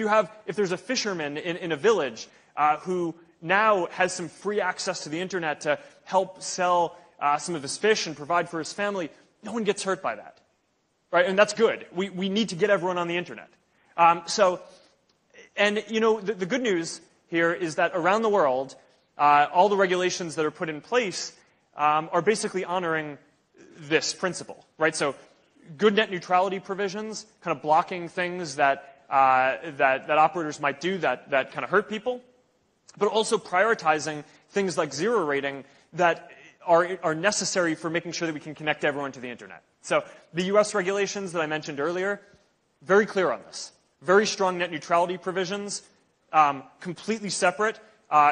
If there's a fisherman in a village who now has some free access to the internet to help sell some of his fish and provide for his family, no one gets hurt by that, right? And that's good. We need to get everyone on the internet. The good news here is that around the world, all the regulations that are put in place are basically honoring this principle, right? So good net neutrality provisions, kind of blocking things that operators might do that kind of hurt people, but also prioritizing things like zero rating that are necessary for making sure that we can connect everyone to the internet. So the US regulations that I mentioned earlier, very clear on this. Very strong net neutrality provisions, completely separate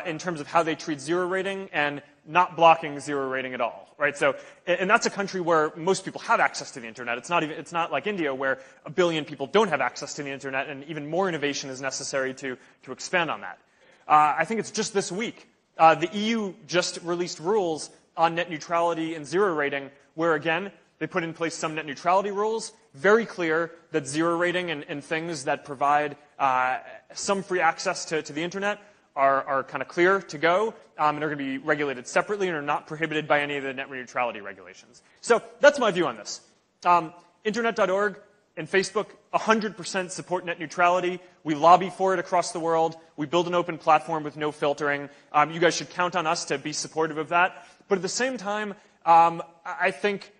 in terms of how they treat zero rating and not blocking zero rating at all, right? So, and that's a country where most people have access to the internet. It's not like India where 1 billion people don't have access to the internet, and even more innovation is necessary to expand on that. I think it's just this week, the EU just released rules on net neutrality and zero rating, where again, they put in place some net neutrality rules, very clear that zero rating and things that provide some free access to the internet are kind of clear to go and are going to be regulated separately and are not prohibited by any of the net neutrality regulations. So that's my view on this. Internet.org and Facebook 100% support net neutrality. We lobby for it across the world. We build an open platform with no filtering. You guys should count on us to be supportive of that. But at the same time, I think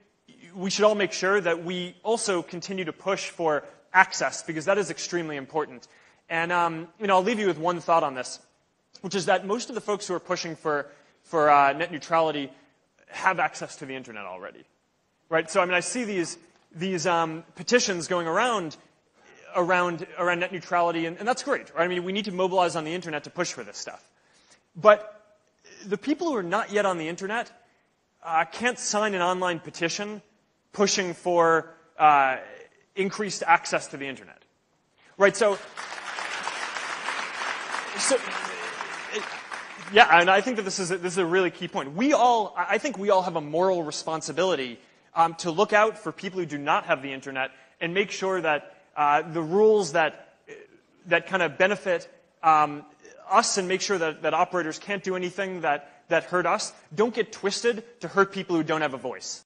we should all make sure that we also continue to push for access, because that is extremely important. And I'll leave you with one thought on this, which is that most of the folks who are pushing for net neutrality have access to the internet already, right? So I see these petitions going around net neutrality, and that's great, right? We need to mobilize on the internet to push for this stuff. But the people who are not yet on the internet can't sign an online petition pushing for increased access to the internet, right? Yeah, and I think that this is a really key point. I think we all have a moral responsibility to look out for people who do not have the internet and make sure that the rules that kind of benefit us and make sure that operators can't do anything that hurt us don't get twisted to hurt people who don't have a voice.